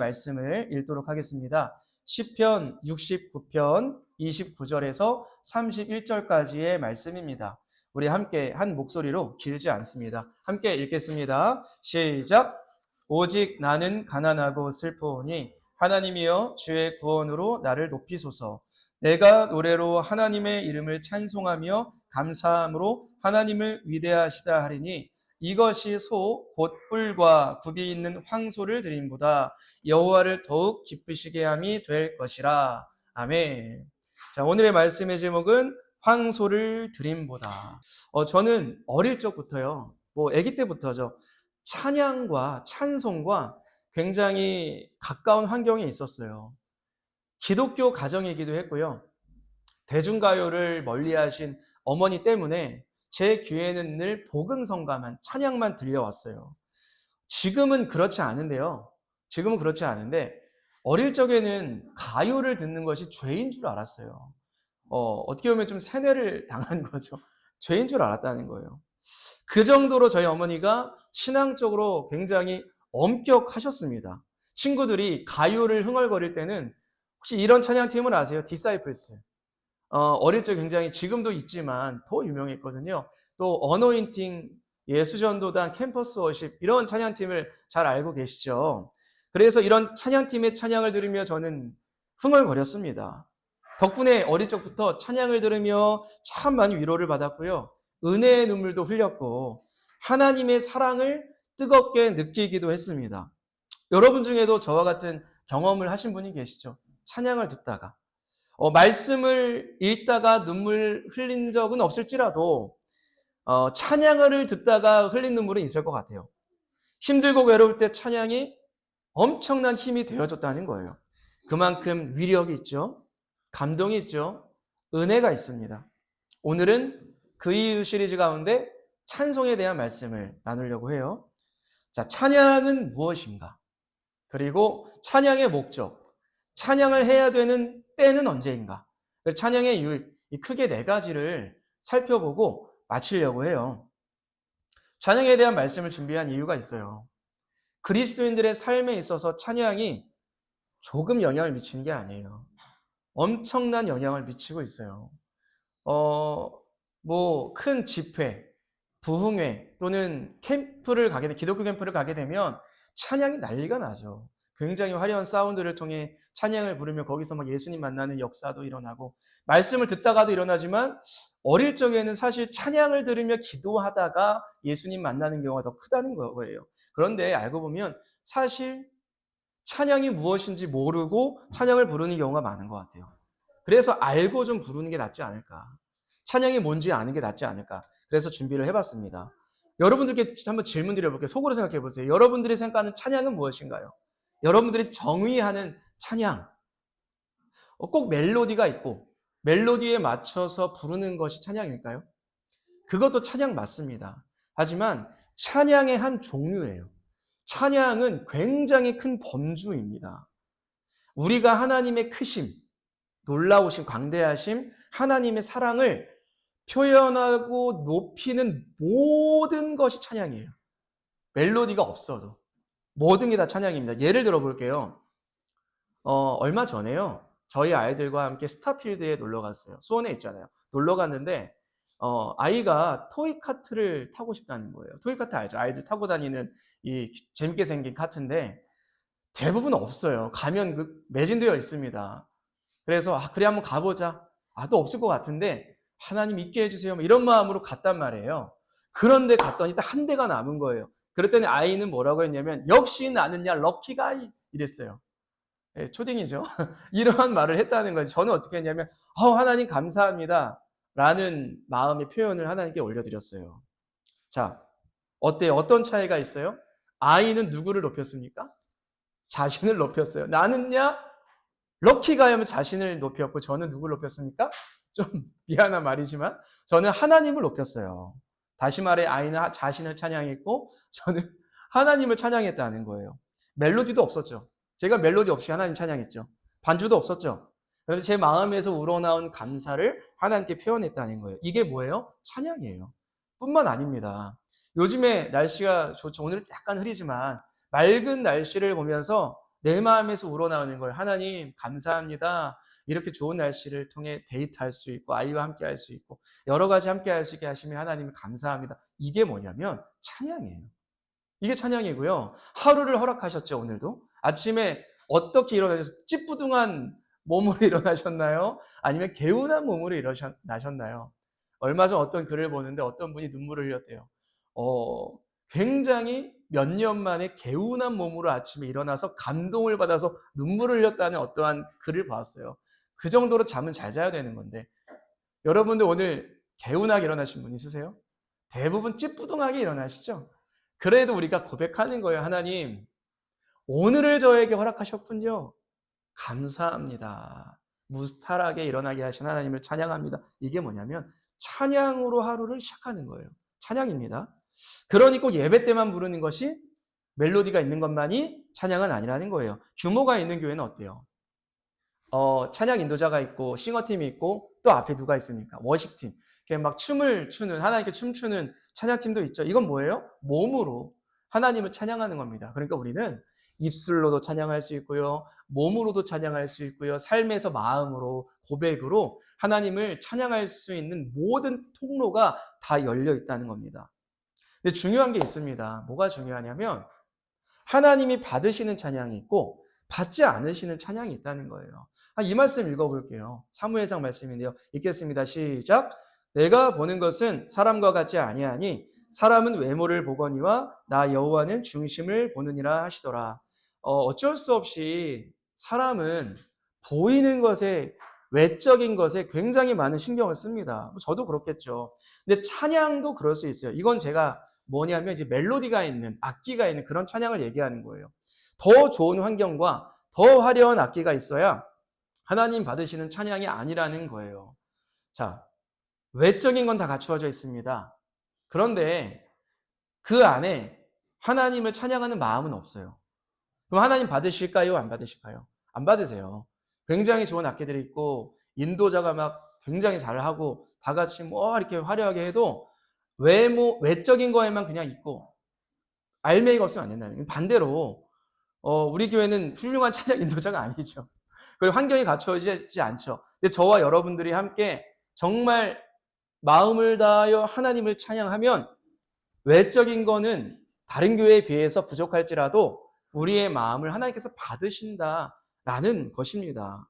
말씀을 읽도록 하겠습니다. 시편 69편 29절에서 31절까지의 말씀입니다. 우리 함께 한 목소리로 길지 않습니다. 함께 읽겠습니다. 시작. 오직 나는 가난하고 슬프오니 하나님이여 주의 구원으로 나를 높이소서. 내가 노래로 하나님의 이름을 찬송하며 감사함으로 하나님을 위대하시다 하리니 이것이 소 곧 뿔과 굽이 있는 황소를 드림보다 여호와를 더욱 기쁘시게 함이 될 것이라. 아멘. 자, 오늘의 말씀의 제목은 황소를 드림보다. 저는 어릴 적부터요, 아기 때부터죠, 찬양과 찬송과 굉장히 가까운 환경에 있었어요. 기독교 가정이기도 했고요. 대중가요를 멀리하신 어머니 때문에 제 귀에는 늘 복음성가만, 찬양만 들려왔어요. 지금은 그렇지 않은데요. 지금은 그렇지 않은데 어릴 적에는 가요를 듣는 것이 죄인 줄 알았어요. 어떻게 보면 좀 세뇌를 당한 거죠. 죄인 줄 알았다는 거예요. 그 정도로 저희 어머니가 신앙적으로 굉장히 엄격하셨습니다. 친구들이 가요를 흥얼거릴 때는 혹시 이런 찬양팀을 아세요? 디사이플스. 어릴 적 굉장히, 지금도 있지만 더 유명했거든요. 또 어노인팅, 예수전도단, 캠퍼스 워십, 이런 찬양팀을 잘 알고 계시죠. 그래서 이런 찬양팀의 찬양을 들으며 저는 흥얼거렸습니다. 덕분에 어릴 적부터 찬양을 들으며 참 많이 위로를 받았고요. 은혜의 눈물도 흘렸고 하나님의 사랑을 뜨겁게 느끼기도 했습니다. 여러분 중에도 저와 같은 경험을 하신 분이 계시죠? 찬양을 듣다가 말씀을 읽다가 눈물 흘린 적은 없을지라도 찬양을 듣다가 흘린 눈물은 있을 것 같아요. 힘들고 외로울 때 찬양이 엄청난 힘이 되어줬다는 거예요. 그만큼 위력이 있죠. 감동이 있죠. 은혜가 있습니다. 오늘은 그 이유 시리즈 가운데 찬송에 대한 말씀을 나누려고 해요. 자, 찬양은 무엇인가? 그리고 찬양의 목적, 찬양을 해야 되는 때는 언제인가? 찬양의 이유, 크게 네 가지를 살펴보고 마치려고 해요. 찬양에 대한 말씀을 준비한 이유가 있어요. 그리스도인들의 삶에 있어서 찬양이 조금 영향을 미치는 게 아니에요. 엄청난 영향을 미치고 있어요. 큰 집회, 부흥회 또는 기독교 캠프를 가게 되면 찬양이 난리가 나죠. 굉장히 화려한 사운드를 통해 찬양을 부르며 거기서 막 예수님 만나는 역사도 일어나고 말씀을 듣다가도 일어나지만 어릴 적에는 사실 찬양을 들으며 기도하다가 예수님 만나는 경우가 더 크다는 거예요. 그런데 알고 보면 사실 찬양이 무엇인지 모르고 찬양을 부르는 경우가 많은 것 같아요. 그래서 알고 좀 부르는 게 낫지 않을까. 찬양이 뭔지 아는 게 낫지 않을까. 그래서 준비를 해봤습니다. 여러분들께 한번 질문 드려볼게요. 속으로 생각해 보세요. 여러분들이 생각하는 찬양은 무엇인가요? 여러분들이 정의하는 찬양. 꼭 멜로디가 있고 멜로디에 맞춰서 부르는 것이 찬양일까요? 그것도 찬양 맞습니다. 하지만 찬양의 한 종류예요. 찬양은 굉장히 큰 범주입니다. 우리가 하나님의 크심, 놀라우심, 광대하심, 하나님의 사랑을 표현하고 높이는 모든 것이 찬양이에요. 멜로디가 없어도 모든 게 다 찬양입니다. 예를 들어 볼게요. 얼마 전에요, 저희 아이들과 함께 스타필드에 놀러 갔어요. 수원에 있잖아요. 놀러 갔는데 아이가 토이카트를 타고 싶다는 거예요. 토이카트 알죠? 아이들 타고 다니는 이 재밌게 생긴 카트인데 대부분 없어요. 가면 매진되어 있습니다. 그래서 그래 한번 가보자. 또 없을 것 같은데 하나님 있게 해주세요. 이런 마음으로 갔단 말이에요. 그런데 갔더니 딱 한 대가 남은 거예요. 그랬더니 아이는 뭐라고 했냐면 역시 나는야 럭키가이 이랬어요. 초딩이죠. 이러한 말을 했다는 거죠. 저는 어떻게 했냐면 하나님 감사합니다 라는 마음의 표현을 하나님께 올려드렸어요. 자, 어때요? 어떤 차이가 있어요? 아이는 누구를 높였습니까? 자신을 높였어요. 나는야 럭키가이 하면 자신을 높였고 저는 누구를 높였습니까? 좀 미안한 말이지만 저는 하나님을 높였어요. 다시 말해 아이는 자신을 찬양했고 저는 하나님을 찬양했다는 거예요. 멜로디도 없었죠. 제가 멜로디 없이 하나님 찬양했죠. 반주도 없었죠. 그런데 제 마음에서 우러나온 감사를 하나님께 표현했다는 거예요. 이게 뭐예요? 찬양이에요. 뿐만 아닙니다. 요즘에 날씨가 좋죠. 오늘 약간 흐리지만 맑은 날씨를 보면서 내 마음에서 우러나오는 거예요. 하나님 감사합니다. 이렇게 좋은 날씨를 통해 데이트할 수 있고 아이와 함께 할 수 있고 여러 가지 함께 할 수 있게 하시면 하나님 감사합니다. 이게 뭐냐면 찬양이에요. 이게 찬양이고요. 하루를 허락하셨죠, 오늘도. 아침에 어떻게 일어나셔서 찌뿌둥한 몸으로 일어나셨나요? 아니면 개운한 몸으로 일어나셨나요? 얼마 전 어떤 글을 보는데 어떤 분이 눈물을 흘렸대요. 굉장히 몇 년 만에 개운한 몸으로 아침에 일어나서 감동을 받아서 눈물을 흘렸다는 어떠한 글을 봤어요. 그 정도로 잠은 잘 자야 되는 건데 여러분들 오늘 개운하게 일어나신 분 있으세요? 대부분 찌뿌둥하게 일어나시죠? 그래도 우리가 고백하는 거예요. 하나님, 오늘을 저에게 허락하셨군요. 감사합니다. 무탈하게 일어나게 하신 하나님을 찬양합니다. 이게 뭐냐면 찬양으로 하루를 시작하는 거예요. 찬양입니다. 그러니 꼭 예배 때만 부르는 것이 멜로디가 있는 것만이 찬양은 아니라는 거예요. 규모가 있는 교회는 어때요? 찬양 인도자가 있고 싱어팀이 있고 또 앞에 누가 있습니까? 워십팀. 막 춤을 추는 하나님께 춤추는 찬양팀도 있죠. 이건 뭐예요? 몸으로 하나님을 찬양하는 겁니다. 그러니까 우리는 입술로도 찬양할 수 있고요. 몸으로도 찬양할 수 있고요. 삶에서 마음으로 고백으로 하나님을 찬양할 수 있는 모든 통로가 다 열려 있다는 겁니다. 근데 중요한 게 있습니다. 뭐가 중요하냐면 하나님이 받으시는 찬양이 있고 받지 않으시는 찬양이 있다는 거예요. 이 말씀 읽어볼게요. 사무엘상 말씀인데요. 읽겠습니다. 시작. 내가 보는 것은 사람과 같지 아니하니 사람은 외모를 보거니와 나 여호와는 중심을 보느니라 하시더라. 어쩔 수 없이 사람은 보이는 것에 외적인 것에 굉장히 많은 신경을 씁니다. 저도 그렇겠죠. 근데 찬양도 그럴 수 있어요. 이건 제가 뭐냐면 이제 멜로디가 있는 악기가 있는 그런 찬양을 얘기하는 거예요. 더 좋은 환경과 더 화려한 악기가 있어야 하나님 받으시는 찬양이 아니라는 거예요. 자, 외적인 건 다 갖추어져 있습니다. 그런데 그 안에 하나님을 찬양하는 마음은 없어요. 그럼 하나님 받으실까요? 안 받으실까요? 안 받으세요. 굉장히 좋은 악기들이 있고 인도자가 막 굉장히 잘하고 다 같이 뭐 이렇게 화려하게 해도 외적인 거에만 그냥 있고 알맹이가 없으면 안 된다는. 반대로 우리 교회는 훌륭한 찬양 인도자가 아니죠. 그리고 환경이 갖추어지지 않죠. 근데 저와 여러분들이 함께 정말 마음을 다하여 하나님을 찬양하면 외적인 거는 다른 교회에 비해서 부족할지라도 우리의 마음을 하나님께서 받으신다라는 것입니다.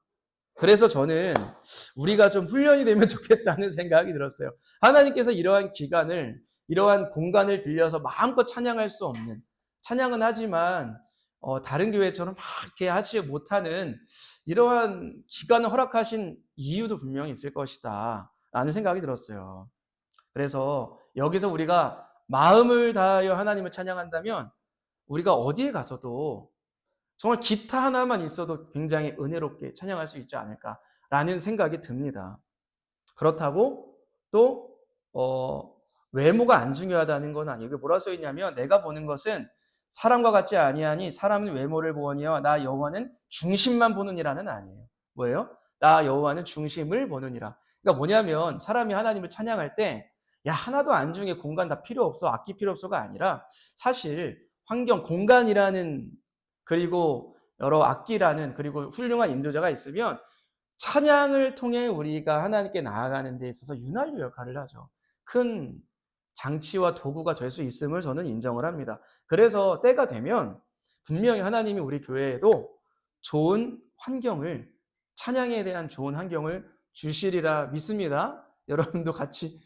그래서 저는 우리가 좀 훈련이 되면 좋겠다는 생각이 들었어요. 하나님께서 이러한 기간을, 이러한 공간을 빌려서 마음껏 찬양할 수 없는, 찬양은 하지만 다른 교회처럼 막 이렇게 하지 못하는 이러한 기간을 허락하신 이유도 분명히 있을 것이다 라는 생각이 들었어요. 그래서 여기서 우리가 마음을 다하여 하나님을 찬양한다면 우리가 어디에 가서도 정말 기타 하나만 있어도 굉장히 은혜롭게 찬양할 수 있지 않을까라는 생각이 듭니다. 그렇다고 또 외모가 안 중요하다는 건 아니에요. 이게 뭐라 써 있냐면 내가 보는 것은 사람과 같지 아니하니 사람은 외모를 보거니와 나 여호와는 중심만 보느니라는 아니에요. 뭐예요? 나 여호와는 중심을 보느니라. 그러니까 뭐냐면 사람이 하나님을 찬양할 때 야 하나도 안 중에 공간 다 필요 없어 악기 필요 없어가 아니라 사실 환경 공간이라는 그리고 여러 악기라는 그리고 훌륭한 인도자가 있으면 찬양을 통해 우리가 하나님께 나아가는 데 있어서 윤활유 역할을 하죠. 큰 장치와 도구가 될 수 있음을 저는 인정을 합니다. 그래서 때가 되면 분명히 하나님이 우리 교회에도 좋은 환경을 찬양에 대한 좋은 환경을 주시리라 믿습니다. 여러분도 같이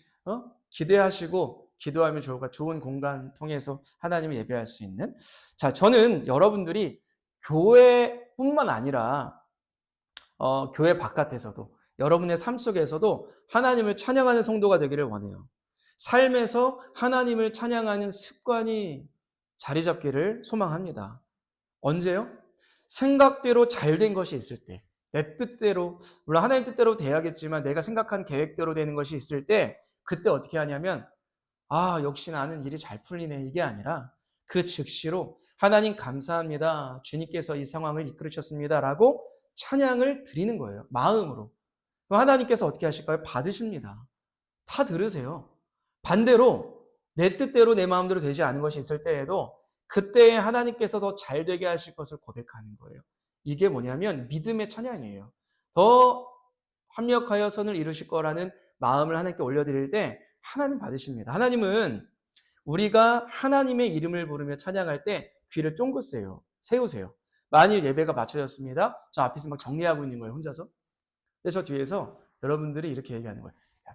기대하시고 기도하면 좋은 공간 통해서 하나님을 예배할 수 있는. 자, 저는 여러분들이 교회뿐만 아니라 교회 바깥에서도 여러분의 삶 속에서도 하나님을 찬양하는 성도가 되기를 원해요. 삶에서 하나님을 찬양하는 습관이 자리 잡기를 소망합니다. 언제요? 생각대로 잘된 것이 있을 때, 내 뜻대로, 물론 하나님 뜻대로 돼야겠지만 내가 생각한 계획대로 되는 것이 있을 때 그때 어떻게 하냐면 역시 나는 일이 잘 풀리네 이게 아니라 그 즉시로 하나님 감사합니다. 주님께서 이 상황을 이끌으셨습니다. 라고 찬양을 드리는 거예요. 마음으로. 그럼 하나님께서 어떻게 하실까요? 받으십니다. 다 들으세요. 반대로 내 뜻대로 내 마음대로 되지 않은 것이 있을 때에도 그때 하나님께서 더 잘 되게 하실 것을 고백하는 거예요. 이게 뭐냐면 믿음의 찬양이에요. 더 합력하여 선을 이루실 거라는 마음을 하나님께 올려드릴 때 하나님 받으십니다. 하나님은 우리가 하나님의 이름을 부르며 찬양할 때 귀를 쫑긋 세우세요. 만일 예배가 맞춰졌습니다. 저 앞에서 막 정리하고 있는 거예요, 혼자서. 근데 저 뒤에서 여러분들이 이렇게 얘기하는 거예요. 야,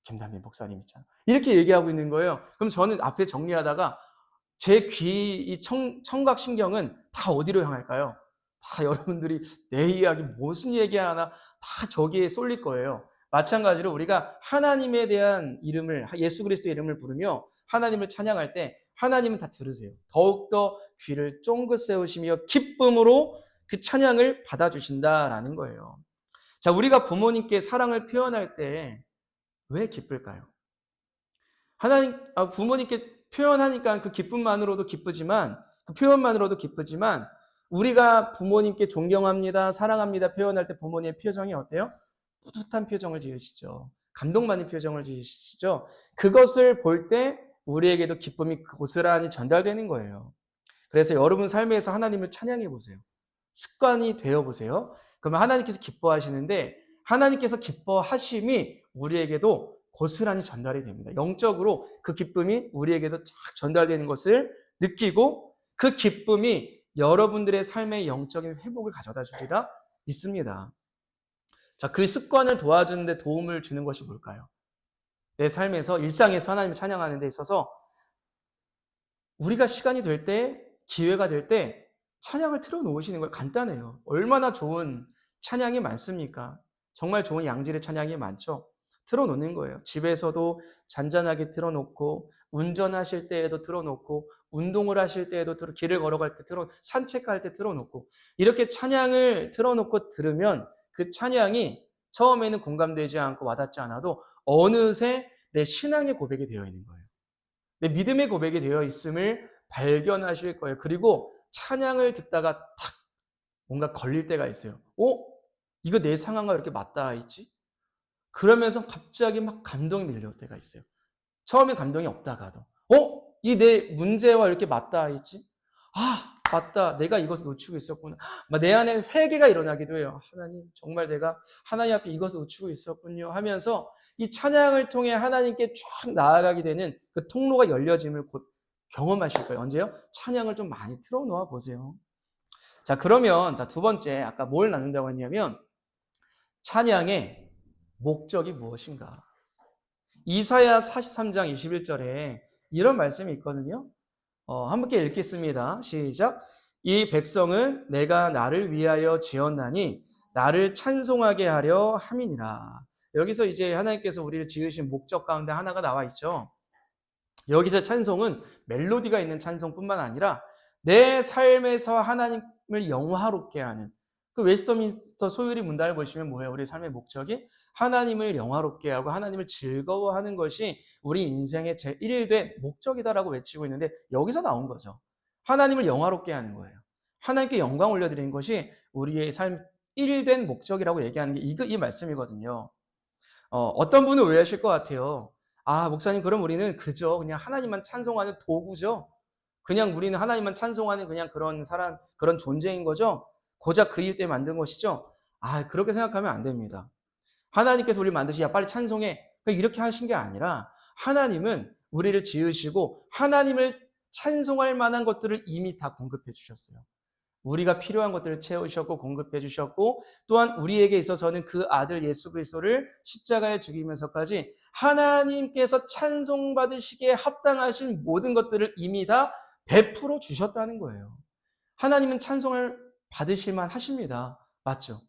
김단민 목사님 있잖아. 이렇게 얘기하고 있는 거예요. 그럼 저는 앞에 정리하다가 제 이 청각 신경은 다 어디로 향할까요? 다 여러분들이 내 이야기 무슨 얘기하나 다 저기에 쏠릴 거예요. 마찬가지로 우리가 하나님에 대한 이름을, 예수 그리스도의 이름을 부르며 하나님을 찬양할 때 하나님은 다 들으세요. 더욱더 귀를 쫑긋 세우시며 기쁨으로 그 찬양을 받아주신다라는 거예요. 자, 우리가 부모님께 사랑을 표현할 때 왜 기쁠까요? 부모님께 표현하니까 그 기쁨만으로도 기쁘지만, 그 표현만으로도 기쁘지만, 우리가 부모님께 존경합니다, 사랑합니다 표현할 때 부모님의 표정이 어때요? 뿌듯한 표정을 지으시죠. 감동받는 표정을 지으시죠. 그것을 볼 때 우리에게도 기쁨이 고스란히 전달되는 거예요. 그래서 여러분 삶에서 하나님을 찬양해 보세요. 습관이 되어 보세요. 그러면 하나님께서 기뻐하시는데 하나님께서 기뻐하심이 우리에게도 고스란히 전달이 됩니다. 영적으로 그 기쁨이 우리에게도 쫙 전달되는 것을 느끼고 그 기쁨이 여러분들의 삶의 영적인 회복을 가져다 주리라 믿습니다. 자, 그 습관을 도와주는 데 도움을 주는 것이 뭘까요? 내 삶에서 일상에서 하나님을 찬양하는 데 있어서 우리가 시간이 될 때, 기회가 될 때 찬양을 틀어놓으시는 걸 간단해요. 얼마나 좋은 찬양이 많습니까? 정말 좋은 양질의 찬양이 많죠. 틀어놓는 거예요. 집에서도 잔잔하게 틀어놓고 운전하실 때에도 틀어놓고 운동을 하실 때에도 길을 걸어갈 때 산책할 때 틀어놓고 이렇게 찬양을 틀어놓고 들으면 그 찬양이 처음에는 공감되지 않고 와닿지 않아도 어느새 내 신앙의 고백이 되어 있는 거예요. 내 믿음의 고백이 되어 있음을 발견하실 거예요. 그리고 찬양을 듣다가 탁 뭔가 걸릴 때가 있어요. 이거 내 상황과 이렇게 맞닿아 있지? 그러면서 갑자기 막 감동이 밀려올 때가 있어요. 처음엔 감동이 없다가도 이 내 문제와 이렇게 맞닿아 있지? 맞다. 내가 이것을 놓치고 있었구나. 내 안에 회개가 일어나기도 해요. 하나님, 정말 내가 하나님 앞에 이것을 놓치고 있었군요 하면서 이 찬양을 통해 하나님께 쫙 나아가게 되는 그 통로가 열려짐을 곧 경험하실 거예요. 언제요? 찬양을 좀 많이 틀어놓아 보세요. 자, 그러면 두 번째 아까 뭘 나눈다고 했냐면 찬양의 목적이 무엇인가? 이사야 43장 21절에 이런 말씀이 있거든요. 함께 읽겠습니다. 시작. 이 백성은 내가 나를 위하여 지었나니 나를 찬송하게 하려 함이니라. 여기서 이제 하나님께서 우리를 지으신 목적 가운데 하나가 나와 있죠. 여기서 찬송은 멜로디가 있는 찬송뿐만 아니라 내 삶에서 하나님을 영화롭게 하는 그 웨스터민스터 소유리 문단을 보시면 뭐예요? 우리 삶의 목적이 하나님을 영화롭게 하고 하나님을 즐거워하는 것이 우리 인생의 제1된 목적이다라고 외치고 있는데 여기서 나온 거죠. 하나님을 영화롭게 하는 거예요. 하나님께 영광 올려드리는 것이 우리의 삶 1된 목적이라고 얘기하는 게 이 말씀이거든요. 어떤 분은 오해하실 것 같아요. 목사님, 그럼 우리는 그저 그냥 하나님만 찬송하는 도구죠? 그냥 우리는 하나님만 찬송하는 그냥 그런 사람, 그런 존재인 거죠? 고작 그 이유 때문에 만든 것이죠? 그렇게 생각하면 안 됩니다. 하나님께서 우리를 만드시고 빨리 찬송해. 이렇게 하신 게 아니라 하나님은 우리를 지으시고 하나님을 찬송할 만한 것들을 이미 다 공급해 주셨어요. 우리가 필요한 것들을 채우셨고 공급해 주셨고 또한 우리에게 있어서는 그 아들 예수 그리스도를 십자가에 죽이면서까지 하나님께서 찬송받으시기에 합당하신 모든 것들을 이미 다 베풀어 주셨다는 거예요. 하나님은 찬송을 받으실 만 하십니다. 맞죠?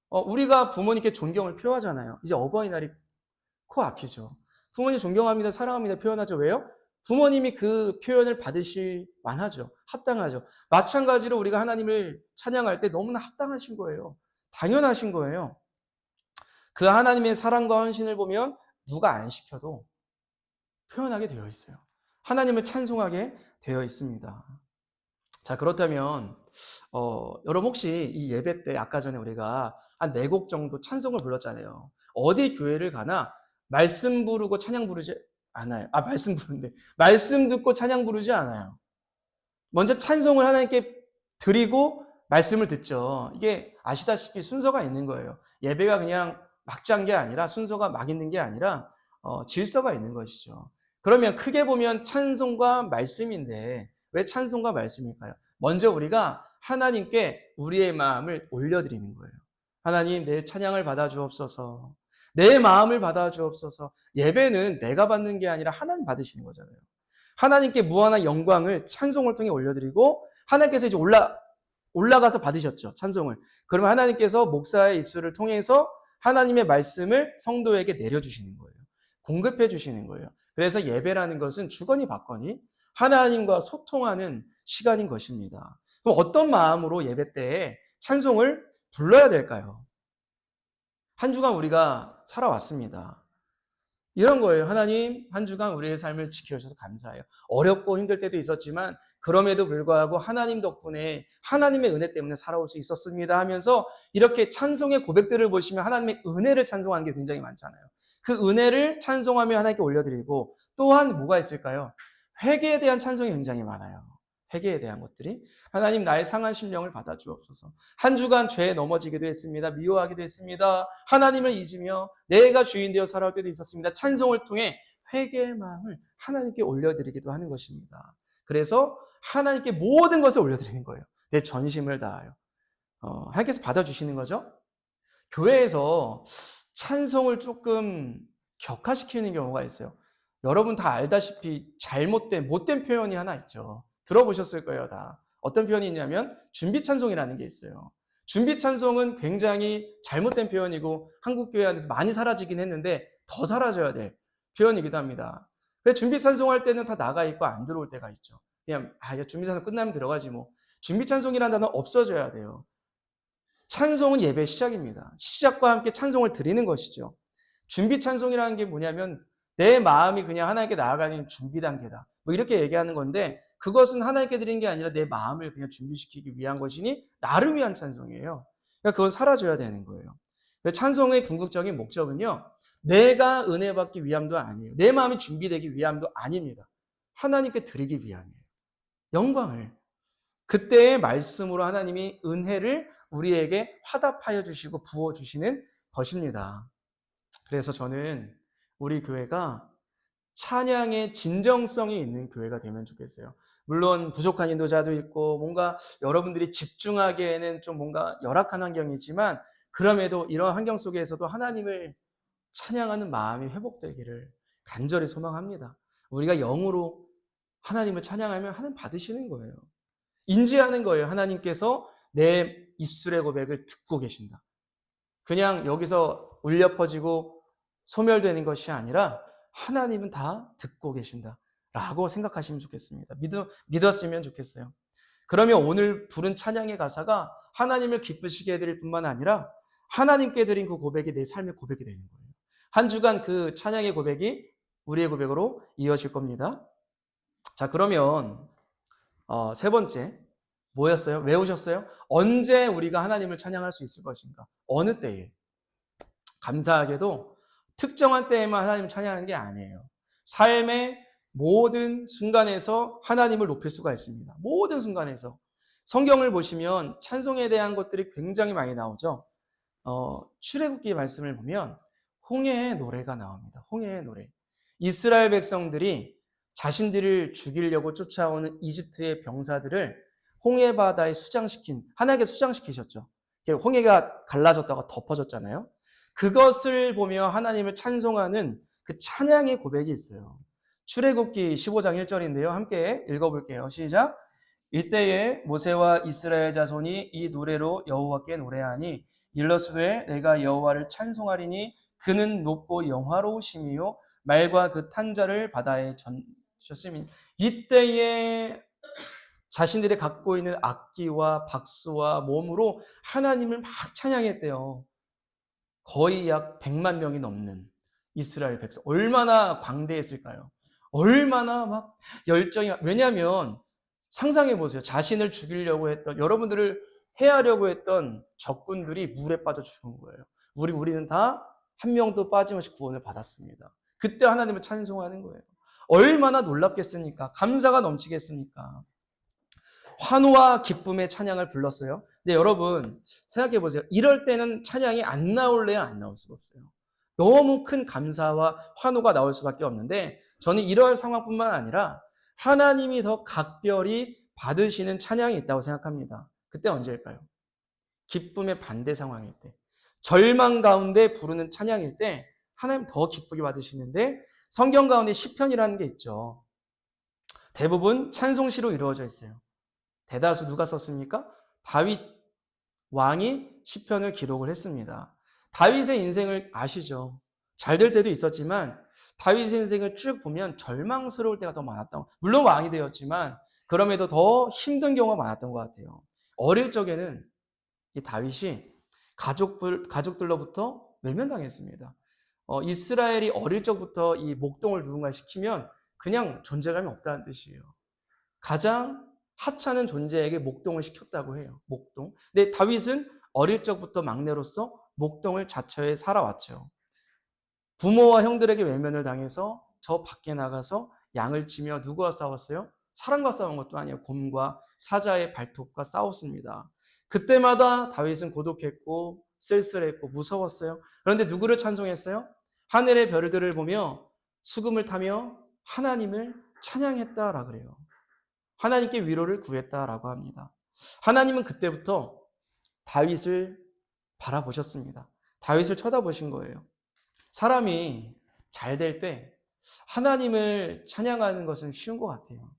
우리가 부모님께 존경을 표하잖아요. 이제 어버이날이 코앞이죠. 부모님 존경합니다, 사랑합니다 표현하죠. 왜요? 부모님이 그 표현을 받으실 만하죠. 합당하죠. 마찬가지로 우리가 하나님을 찬양할 때 너무나 합당하신 거예요. 당연하신 거예요. 그 하나님의 사랑과 헌신을 보면 누가 안 시켜도 표현하게 되어 있어요. 하나님을 찬송하게 되어 있습니다. 자, 그렇다면 여러분 혹시 이 예배 때 아까 전에 우리가 한 4곡 정도 찬송을 불렀잖아요. 어디 교회를 가나 말씀 부르고 찬양 부르지 않아요. 말씀 듣고 찬양 부르지 않아요. 먼저 찬송을 하나님께 드리고 말씀을 듣죠. 이게 아시다시피 순서가 있는 거예요. 예배가 그냥 막 짠 게 아니라 순서가 막 있는 게 아니라 질서가 있는 것이죠. 그러면 크게 보면 찬송과 말씀인데 왜 찬송과 말씀일까요? 먼저 우리가 하나님께 우리의 마음을 올려드리는 거예요. 하나님 내 찬양을 받아주옵소서. 내 마음을 받아주옵소서. 예배는 내가 받는 게 아니라 하나님 받으시는 거잖아요. 하나님께 무한한 영광을 찬송을 통해 올려드리고 하나님께서 이제 올라가서 받으셨죠. 찬송을. 그러면 하나님께서 목사의 입술을 통해서 하나님의 말씀을 성도에게 내려주시는 거예요. 공급해 주시는 거예요. 그래서 예배라는 것은 주거니 받거니 하나님과 소통하는 시간인 것입니다. 그럼 어떤 마음으로 예배 때에 찬송을 불러야 될까요? 한 주간 우리가 살아왔습니다. 이런 거예요. 하나님, 한 주간 우리의 삶을 지켜주셔서 감사해요. 어렵고 힘들 때도 있었지만 그럼에도 불구하고 하나님 덕분에 하나님의 은혜 때문에 살아올 수 있었습니다 하면서 이렇게 찬송의 고백들을 보시면 하나님의 은혜를 찬송하는 게 굉장히 많잖아요. 그 은혜를 찬송하며 하나님께 올려드리고 또한 뭐가 있을까요? 회개에 대한 찬송이 굉장히 많아요. 회개에 대한 것들이 하나님 나의 상한 심령을 받아주옵소서. 한 주간 죄에 넘어지기도 했습니다. 미워하기도 했습니다. 하나님을 잊으며 내가 주인 되어 살아올 때도 있었습니다. 찬송을 통해 회개의 마음을 하나님께 올려드리기도 하는 것입니다. 그래서 하나님께 모든 것을 올려드리는 거예요. 내 전심을 다하여. 하나님께서 받아주시는 거죠. 교회에서 찬송을 조금 격화시키는 경우가 있어요. 여러분 다 알다시피 못된 표현이 하나 있죠. 들어보셨을 거예요, 다. 어떤 표현이 있냐면 준비 찬송이라는 게 있어요. 준비 찬송은 굉장히 잘못된 표현이고 한국 교회 안에서 많이 사라지긴 했는데 더 사라져야 될 표현이기도 합니다. 그래서 준비 찬송할 때는 다 나가 있고 안 들어올 때가 있죠. 그냥 준비 찬송 끝나면 들어가지 뭐. 준비 찬송이라는 단어 없어져야 돼요. 찬송은 예배의 시작입니다. 시작과 함께 찬송을 드리는 것이죠. 준비 찬송이라는 게 뭐냐면 내 마음이 그냥 하나님께 나아가는 준비 단계다. 뭐 이렇게 얘기하는 건데 그것은 하나님께 드린 게 아니라 내 마음을 그냥 준비시키기 위한 것이니 나를 위한 찬송이에요. 그러니까 그건 사라져야 되는 거예요. 찬송의 궁극적인 목적은요. 내가 은혜 받기 위함도 아니에요. 내 마음이 준비되기 위함도 아닙니다. 하나님께 드리기 위함이에요. 영광을. 그때의 말씀으로 하나님이 은혜를 우리에게 화답하여 주시고 부어주시는 것입니다. 그래서 저는 우리 교회가 찬양의 진정성이 있는 교회가 되면 좋겠어요. 물론 부족한 인도자도 있고 뭔가 여러분들이 집중하기에는 좀 뭔가 열악한 환경이지만 그럼에도 이런 환경 속에서도 하나님을 찬양하는 마음이 회복되기를 간절히 소망합니다. 우리가 영으로 하나님을 찬양하면 하나님 받으시는 거예요. 인지하는 거예요. 하나님께서 내 입술의 고백을 듣고 계신다. 그냥 여기서 울려 퍼지고 소멸되는 것이 아니라 하나님은 다 듣고 계신다 라고 생각하시면 좋겠습니다. 믿었으면 좋겠어요. 그러면 오늘 부른 찬양의 가사가 하나님을 기쁘시게 해드릴 뿐만 아니라 하나님께 드린 그 고백이 내 삶의 고백이 되는 거예요. 한 주간 그 찬양의 고백이 우리의 고백으로 이어질 겁니다. 자, 그러면 세 번째 뭐였어요? 외우셨어요? 언제 우리가 하나님을 찬양할 수 있을 것인가? 어느 때에? 감사하게도 특정한 때에만 하나님을 찬양하는 게 아니에요. 삶의 모든 순간에서 하나님을 높일 수가 있습니다. 모든 순간에서. 성경을 보시면 찬송에 대한 것들이 굉장히 많이 나오죠. 출애굽기 말씀을 보면 홍해의 노래가 나옵니다. 홍해의 노래. 이스라엘 백성들이 자신들을 죽이려고 쫓아오는 이집트의 병사들을 홍해 바다에 하나님께 수장시키셨죠. 홍해가 갈라졌다가 덮어졌잖아요. 그것을 보며 하나님을 찬송하는 그 찬양의 고백이 있어요. 출애굽기 15장 1절인데요. 함께 읽어볼게요. 시작. 이때에 모세와 이스라엘 자손이 이 노래로 여호와께 노래하니 일러스되 내가 여호와를 찬송하리니 그는 높고 영화로우심이요 말과 그 탄자를 바다에 던졌으니 이때에 자신들이 갖고 있는 악기와 박수와 몸으로 하나님을 막 찬양했대요. 거의 약 100만 명이 넘는 이스라엘 백성. 얼마나 광대했을까요? 얼마나 막 왜냐하면 상상해 보세요. 자신을 죽이려고 했던, 여러분들을 해하려고 했던 적군들이 물에 빠져 죽은 거예요. 우리는 다 한 명도 빠짐없이 구원을 받았습니다. 그때 하나님을 찬송하는 거예요. 얼마나 놀랍겠습니까? 감사가 넘치겠습니까? 환호와 기쁨의 찬양을 불렀어요. 근데 여러분 생각해 보세요. 이럴 때는 찬양이 안 나올래야 안 나올 수가 없어요. 너무 큰 감사와 환호가 나올 수밖에 없는데 저는 이러한 상황뿐만 아니라 하나님이 더 각별히 받으시는 찬양이 있다고 생각합니다. 그때 언제일까요? 기쁨의 반대 상황일 때. 절망 가운데 부르는 찬양일 때 하나님 더 기쁘게 받으시는데 성경 가운데 시편이라는 게 있죠. 대부분 찬송시로 이루어져 있어요. 대다수 누가 썼습니까? 다윗 왕이 시편을 기록을 했습니다. 다윗의 인생을 아시죠? 잘 될 때도 있었지만 다윗의 인생을 쭉 보면 절망스러울 때가 더 많았던, 물론 왕이 되었지만 그럼에도 더 힘든 경우가 많았던 것 같아요. 어릴 적에는 이 다윗이 가족들로부터 외면당했습니다. 이스라엘이 어릴 적부터 이 목동을 누군가 시키면 그냥 존재감이 없다는 뜻이에요. 가장 하찮은 존재에게 목동을 시켰다고 해요. 목동. 근데 다윗은 어릴 적부터 막내로서 목동을 자처해 살아왔죠. 부모와 형들에게 외면을 당해서 저 밖에 나가서 양을 치며 누구와 싸웠어요? 사람과 싸운 것도 아니에요. 곰과 사자의 발톱과 싸웠습니다. 그때마다 다윗은 고독했고 쓸쓸했고 무서웠어요. 그런데 누구를 찬송했어요? 하늘의 별들을 보며 수금을 타며 하나님을 찬양했다라 그래요. 하나님께 위로를 구했다라고 합니다. 하나님은 그때부터 다윗을 바라보셨습니다. 다윗을 쳐다보신 거예요. 사람이 잘 될 때 하나님을 찬양하는 것은 쉬운 것 같아요.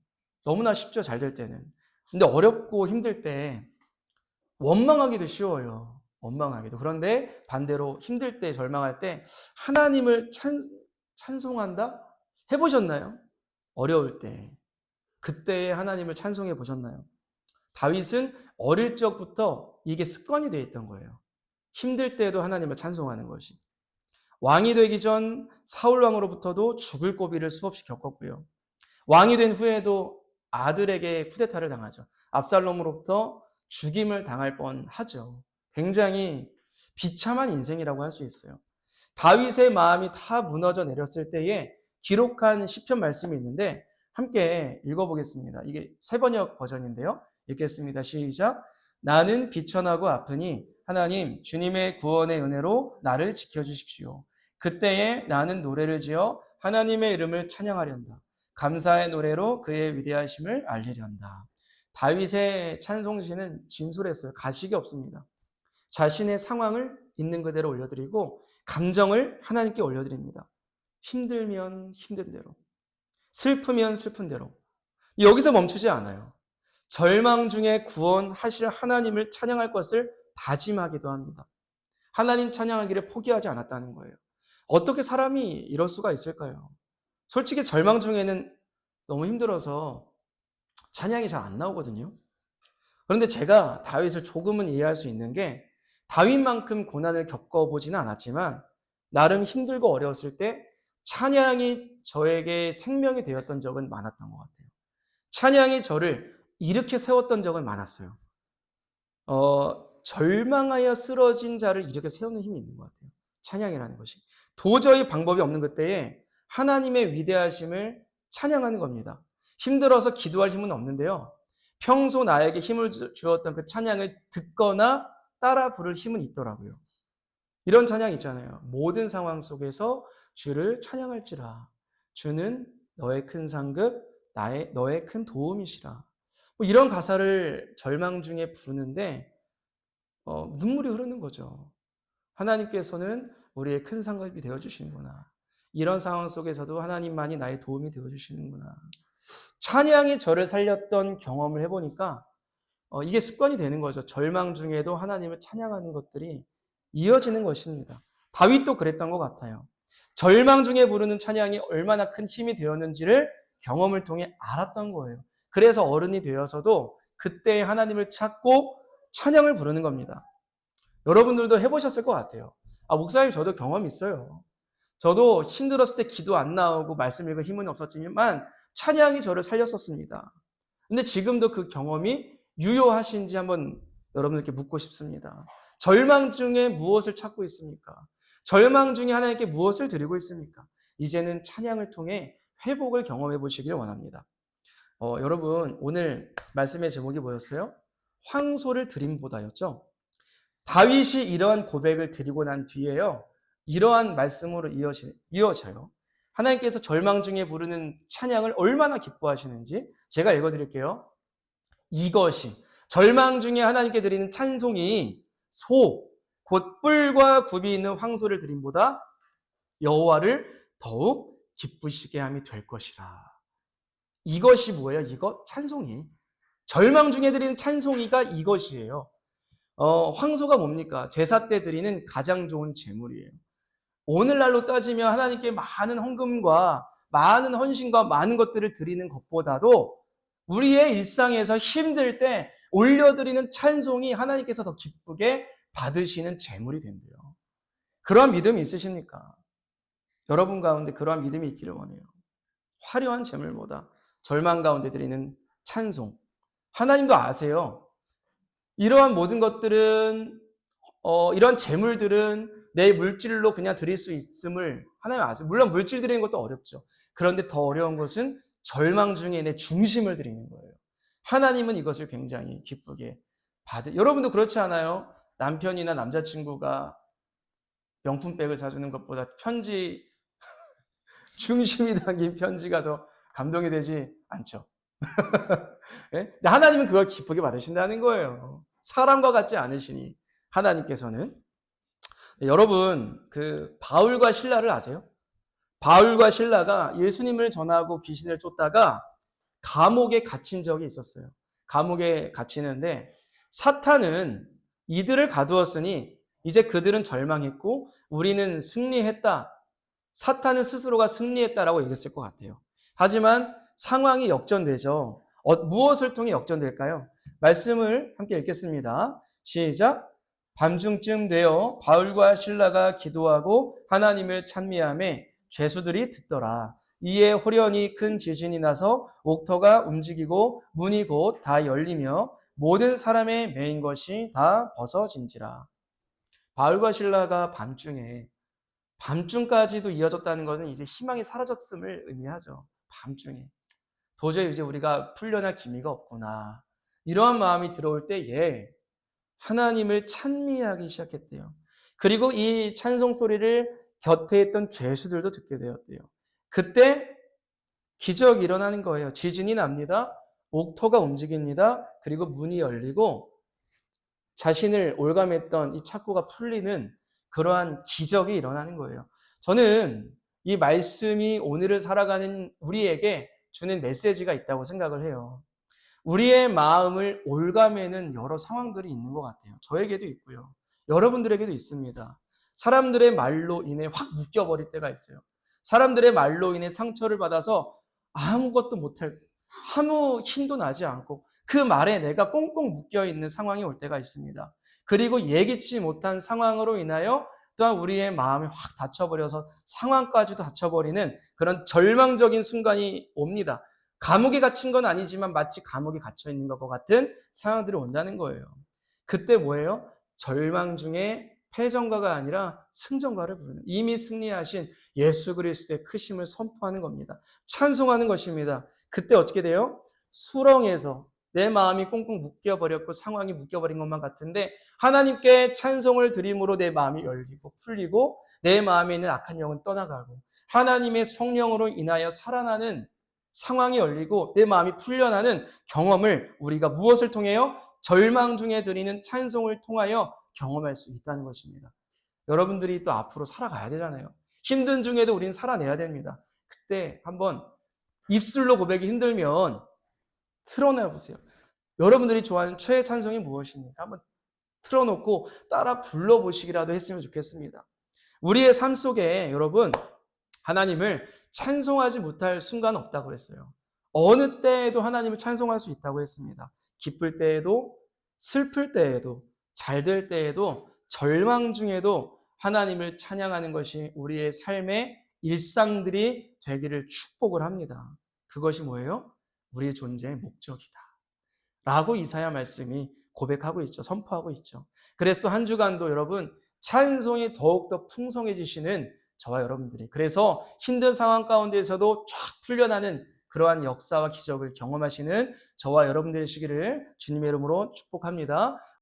너무나 쉽죠, 잘 될 때는. 근데 어렵고 힘들 때 원망하기도 쉬워요. 원망하기도. 그런데 반대로 힘들 때, 절망할 때 하나님을 찬송한다? 해보셨나요? 어려울 때. 그때 하나님을 찬송해 보셨나요? 다윗은 어릴 적부터 이게 습관이 되어 있던 거예요. 힘들 때도 하나님을 찬송하는 것이. 왕이 되기 전 사울 왕으로부터도 죽을 고비를 수없이 겪었고요. 왕이 된 후에도 아들에게 쿠데타를 당하죠. 압살롬으로부터 죽임을 당할 뻔하죠. 굉장히 비참한 인생이라고 할 수 있어요. 다윗의 마음이 다 무너져 내렸을 때에 기록한 시편 말씀이 있는데 함께 읽어보겠습니다. 이게 새번역 버전인데요. 읽겠습니다. 시작. 나는 비천하고 아프니 하나님 주님의 구원의 은혜로 나를 지켜주십시오. 그때에 나는 노래를 지어 하나님의 이름을 찬양하련다. 감사의 노래로 그의 위대하심을 알리련다. 다윗의 찬송시는 진솔했어요. 가식이 없습니다. 자신의 상황을 있는 그대로 올려드리고 감정을 하나님께 올려드립니다. 힘들면 힘든 대로, 슬프면 슬픈 대로. 여기서 멈추지 않아요. 절망 중에 구원하실 하나님을 찬양할 것을 다짐하기도 합니다. 하나님 찬양하기를 포기하지 않았다는 거예요. 어떻게 사람이 이럴 수가 있을까요? 솔직히 절망 중에는 너무 힘들어서 찬양이 잘 안 나오거든요. 그런데 제가 다윗을 조금은 이해할 수 있는 게 다윗만큼 고난을 겪어보지는 않았지만 나름 힘들고 어려웠을 때 찬양이 저에게 생명이 되었던 적은 많았던 것 같아요. 찬양이 저를 일으켜 세웠던 적은 많았어요. 절망하여 쓰러진 자를 일으켜 세우는 힘이 있는 것 같아요. 찬양이라는 것이. 도저히 방법이 없는 그때에 하나님의 위대하심을 찬양하는 겁니다. 힘들어서 기도할 힘은 없는데요. 평소 나에게 힘을 주었던 그 찬양을 듣거나 따라 부를 힘은 있더라고요. 이런 찬양 있잖아요. 모든 상황 속에서 주를 찬양할지라. 주는 너의 큰 상급, 너의 큰 도움이시라. 뭐 이런 가사를 절망 중에 부르는데 눈물이 흐르는 거죠. 하나님께서는 우리의 큰 상급이 되어주시는구나. 이런 상황 속에서도 하나님만이 나의 도움이 되어주시는구나. 찬양이 저를 살렸던 경험을 해보니까 이게 습관이 되는 거죠. 절망 중에도 하나님을 찬양하는 것들이 이어지는 것입니다. 다윗도 그랬던 것 같아요. 절망 중에 부르는 찬양이 얼마나 큰 힘이 되었는지를 경험을 통해 알았던 거예요. 그래서 어른이 되어서도 그때 하나님을 찾고 찬양을 부르는 겁니다. 여러분들도 해보셨을 것 같아요. 목사님 저도 경험이 있어요. 저도 힘들었을 때 기도 안 나오고 말씀 읽을 힘은 없었지만 찬양이 저를 살렸었습니다. 근데 지금도 그 경험이 유효하신지 한번 여러분들께 묻고 싶습니다. 절망 중에 무엇을 찾고 있습니까? 절망 중에 하나님께 무엇을 드리고 있습니까? 이제는 찬양을 통해 회복을 경험해 보시길 원합니다. 여러분 오늘 말씀의 제목이 뭐였어요? 황소를 드림보다였죠. 다윗이 이러한 고백을 드리고 난 뒤에요. 이러한 말씀으로 이어져요. 하나님께서 절망 중에 부르는 찬양을 얼마나 기뻐하시는지 제가 읽어드릴게요. 이것이 절망 중에 하나님께 드리는 찬송이 소, 곧 뿔과 굽이 있는 황소를 드림보다 여호와를 더욱 기쁘시게 함이 될 것이라. 이것이 뭐예요? 이거 찬송이. 절망 중에 드리는 찬송이가 이것이에요. 황소가 뭡니까? 제사 때 드리는 가장 좋은 제물이에요. 오늘날로 따지면 하나님께 많은 헌금과 많은 헌신과 많은 것들을 드리는 것보다도 우리의 일상에서 힘들 때 올려드리는 찬송이 하나님께서 더 기쁘게 받으시는 제물이 된대요. 그러한 믿음이 있으십니까? 여러분 가운데 그러한 믿음이 있기를 원해요. 화려한 제물보다 절망 가운데 드리는 찬송. 하나님도 아세요. 이러한 모든 것들은 이런 재물들은 내 물질로 그냥 드릴 수 있음을 하나님 아세요. 물론 물질 드리는 것도 어렵죠. 그런데 더 어려운 것은 절망 중에 내 중심을 드리는 거예요. 하나님은 이것을 굉장히 기쁘게 여러분도 그렇지 않아요? 남편이나 남자친구가 명품백을 사주는 것보다 편지 중심이 담긴 편지가 더 감동이 되지 않죠. 네? 하나님은 그걸 기쁘게 받으신다는 거예요. 사람과 같지 않으시니 하나님께서는. 여러분 그 바울과 실라를 아세요? 바울과 실라가 예수님을 전하고 귀신을 쫓다가 감옥에 갇힌 적이 있었어요. 감옥에 갇히는데 사탄은 이들을 가두었으니 이제 그들은 절망했고 우리는 승리했다. 사탄은 스스로가 승리했다라고 얘기했을 것 같아요. 하지만 상황이 역전되죠. 무엇을 통해 역전될까요? 말씀을 함께 읽겠습니다. 시작. 밤중쯤 되어 바울과 실라가 기도하고 하나님을 찬미하매 죄수들이 듣더라. 이에 호련히 큰 지진이 나서 옥터가 움직이고 문이 곧 다 열리며 모든 사람의 매인 것이 다 벗어진지라. 바울과 실라가 밤중까지도 이어졌다는 것은 이제 희망이 사라졌음을 의미하죠. 밤중에. 도저히 이제 우리가 풀려날 기미가 없구나. 이러한 마음이 들어올 때에 하나님을 찬미하기 시작했대요. 그리고 이 찬송 소리를 곁에 있던 죄수들도 듣게 되었대요. 그때 기적이 일어나는 거예요. 지진이 납니다. 옥토가 움직입니다. 그리고 문이 열리고 자신을 올감했던 이 착고가 풀리는 그러한 기적이 일어나는 거예요. 저는 이 말씀이 오늘을 살아가는 우리에게 주는 메시지가 있다고 생각을 해요. 우리의 마음을 올가매는 여러 상황들이 있는 것 같아요. 저에게도 있고요. 여러분들에게도 있습니다. 사람들의 말로 인해 확 묶여버릴 때가 있어요. 사람들의 말로 인해 상처를 받아서 아무것도 못할, 아무 힘도 나지 않고 그 말에 내가 꽁꽁 묶여있는 상황이 올 때가 있습니다. 그리고 예기치 못한 상황으로 인하여 또한 우리의 마음이 확 닫혀버려서 상황까지도 닫혀버리는 그런 절망적인 순간이 옵니다. 감옥에 갇힌 건 아니지만 마치 감옥에 갇혀 있는 것과 같은 상황들이 온다는 거예요. 그때 뭐예요? 절망 중에 패전가가 아니라 승전가를 부르는, 이미 승리하신 예수 그리스도의 크심을 선포하는 겁니다. 찬송하는 것입니다. 그때 어떻게 돼요? 수렁에서 내 마음이 꽁꽁 묶여버렸고 상황이 묶여버린 것만 같은데 하나님께 찬송을 드림으로 내 마음이 열리고 풀리고 내 마음에 있는 악한 영은 떠나가고 하나님의 성령으로 인하여 살아나는 상황이 열리고 내 마음이 풀려나는 경험을 우리가 무엇을 통해요? 절망 중에 드리는 찬송을 통하여 경험할 수 있다는 것입니다. 여러분들이 또 앞으로 살아가야 되잖아요. 힘든 중에도 우린 살아내야 됩니다. 그때 한번 입술로 고백이 힘들면 틀어내보세요. 여러분들이 좋아하는 최애 찬송이 무엇입니까? 한번 틀어놓고 따라 불러보시기라도 했으면 좋겠습니다. 우리의 삶 속에 여러분 하나님을 찬송하지 못할 순간 없다고 그랬어요. 어느 때에도 하나님을 찬송할 수 있다고 했습니다. 기쁠 때에도 슬플 때에도 잘 될 때에도 절망 중에도 하나님을 찬양하는 것이 우리의 삶의 일상들이 되기를 축복을 합니다. 그것이 뭐예요? 우리의 존재의 목적이다. 라고 이사야 말씀이 고백하고 있죠. 선포하고 있죠. 그래서 또 한 주간도 여러분 찬송이 더욱더 풍성해지시는 저와 여러분들이, 그래서 힘든 상황 가운데에서도 쫙 풀려나는 그러한 역사와 기적을 경험하시는 저와 여러분들의 시기를 주님의 이름으로 축복합니다.